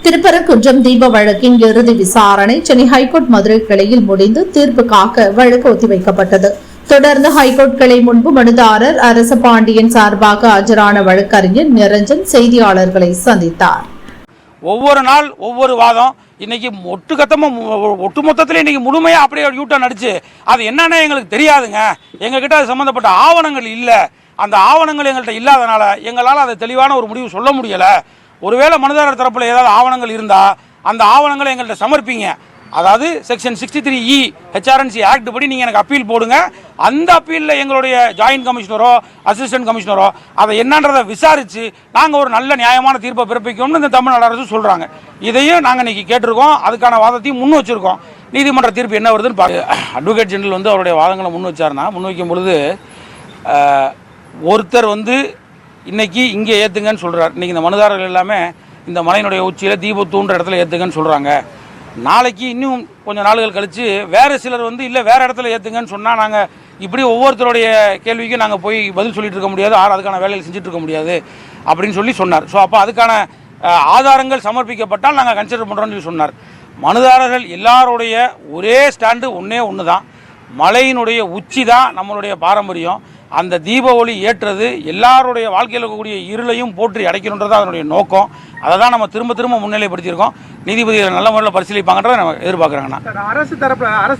திருப்பரங்குன்றம் தீப வழக்கின் இறுதி விசாரணை சென்னை ஹைகோர்ட் மதுரை கிளையில் முடிந்து தீர்ப்புக்காக வழக்கு ஒத்திவைக்கப்பட்டது. தொடர்ந்து ஹைகோர்ட் கிளை முன்பு மனுதாரர் அரச பாண்டியன் சார்பாக ஆஜரான வழக்கறிஞர் நிரஞ்சன் செய்தியாளர்களை சந்தித்தார். ஒவ்வொரு நாள் ஒவ்வொரு வாதம். இன்னைக்கு ஒட்டுமொத்தத்தில் இன்னைக்கு முழுமையா அப்படியே யூட்டர்ன் அடிச்சு அது என்னன்னா எங்களுக்கு தெரியாதுங்க. எங்ககிட்ட அது சம்பந்தப்பட்ட ஆவணங்கள் இல்லை. அந்த ஆவணங்கள் எங்கள்கிட்ட இல்லாதனால எங்களால் அதை தெளிவான ஒரு முடிவு சொல்ல முடியல. ஒருவேளை மனுதாரர் தரப்பில் ஏதாவது ஆவணங்கள் இருந்தால் அந்த ஆவணங்களை எங்கள்கிட்ட சமர்ப்பிங்க. அதாவது செக்ஷன் 63E HRNC ஆக்ட் படி நீங்கள் எனக்கு அப்பீல் போடுங்க. அந்த அப்பீலில் எங்களுடைய ஜாயின்ட் கமிஷனரோ அசிஸ்டன்ட் கமிஷனரோ அதை என்னன்றதை விசாரித்து நாங்கள் ஒரு நல்ல நியாயமான தீர்ப்பை பிறப்பிக்கணும்னு இந்த தமிழ்நாடு அரசு சொல்கிறாங்க. இதையும் நாங்கள் இன்றைக்கி கேட்டிருக்கோம். அதுக்கான வாதத்தையும் முன் வச்சுருக்கோம். நீதிமன்ற தீர்ப்பு என்ன வருதுன்னு பார்க்க அட்வொகேட் ஜெனரல் அவருடைய வாதங்களை முன் வைக்கும் பொழுது ஒருத்தர் இன்னைக்கு இங்கே ஏற்றுங்கன்னு சொல்கிறார். இன்றைக்கி இந்த மனுதாரர்கள் எல்லாமே இந்த மலையினுடைய உச்சியில் தீபத்தூன்ற இடத்துல ஏற்றுங்கன்னு சொல்கிறாங்க. நாளைக்கு இன்னும் கொஞ்சம் நாளுகள் கழித்து வேறு சிலர் இல்லை வேறு இடத்துல ஏற்றுங்கன்னு சொன்னால் நாங்கள் இப்படி ஒவ்வொருத்தருடைய கேள்விக்கும் நாங்கள் போய் பதில் சொல்லிட்டு இருக்க முடியாது, அதுக்கான வேலையில் செஞ்சுட்டு இருக்க முடியாது அப்படின்னு சொன்னார். ஸோ அப்போ அதுக்கான ஆதாரங்கள் சமர்ப்பிக்கப்பட்டால் நாங்கள் கன்சிடர் பண்ணுறோன்னு சொல்லி சொன்னார். மனுதாரர்கள் எல்லாருடைய ஒரே ஸ்டாண்டு ஒன்று தான். மலையினுடைய உச்சி தான் நம்மளுடைய பாரம்பரியம். அந்த தீப ஒளி ஏற்றது எல்லாருடைய வாழ்க்கையில் இருக்கக்கூடிய இருளையும் போற்றி அடைக்கணுன்றது அதனுடைய நோக்கம். அதை தான் நம்ம திரும்ப திரும்ப முன்னிலைப்படுத்தியிருக்கோம். நீதிபதிகள் நல்ல முறையில் பரிசீலிப்பாங்கன்றதை நம்ம எதிர்பார்க்குறாங்கண்ணா. அரசு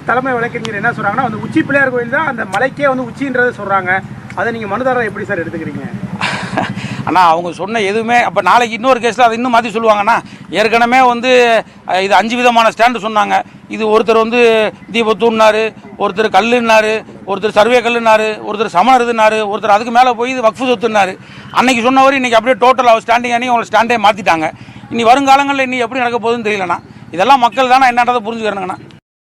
தலைமை வழக்கறிஞர் என்ன சொல்கிறாங்கன்னா அந்த உச்சி பிள்ளையார் கோயில் தான் அந்த மலைக்கே உச்சின்றதை சொல்கிறாங்க. அதை நீங்கள் மனுதாரரை எப்படி சார் எடுத்துக்கிறீங்க? ஆனால் அவங்க சொன்ன எதுவுமே அப்போ நாளைக்கு இன்னொரு கேஸில் அதை இன்னும் மாற்றி சொல்லுவாங்கன்னா, ஏற்கனவே இது 5 விதமான ஸ்டாண்டு சொன்னாங்க. இது ஒருத்தர் தீபத்தூன்னாரு, ஒருத்தர் கல்லுன்னாரு, ஒருத்தர் சர்வே கல்லுன்னாரு, ஒருத்தர் சமணருதுன்னாரு, ஒருத்தர் அதுக்கு மேலே போய் இது வக்ஃபு சொத்துன்னாரு. அன்னைக்கு சொன்னவர் இன்றைக்கி அப்படியே டோட்டல் அவர் ஸ்டாண்டிங் அன்றைக்கி அவங்க ஸ்டாண்டே மாற்றிட்டாங்க. இனி வருங்காலங்களில் எப்படி நடக்க போகுதுன்னு தெரியலண்ணா. இதெல்லாம் மக்கள் தானே என்னன்றதை புரிஞ்சுக்கிறேங்கண்ணா.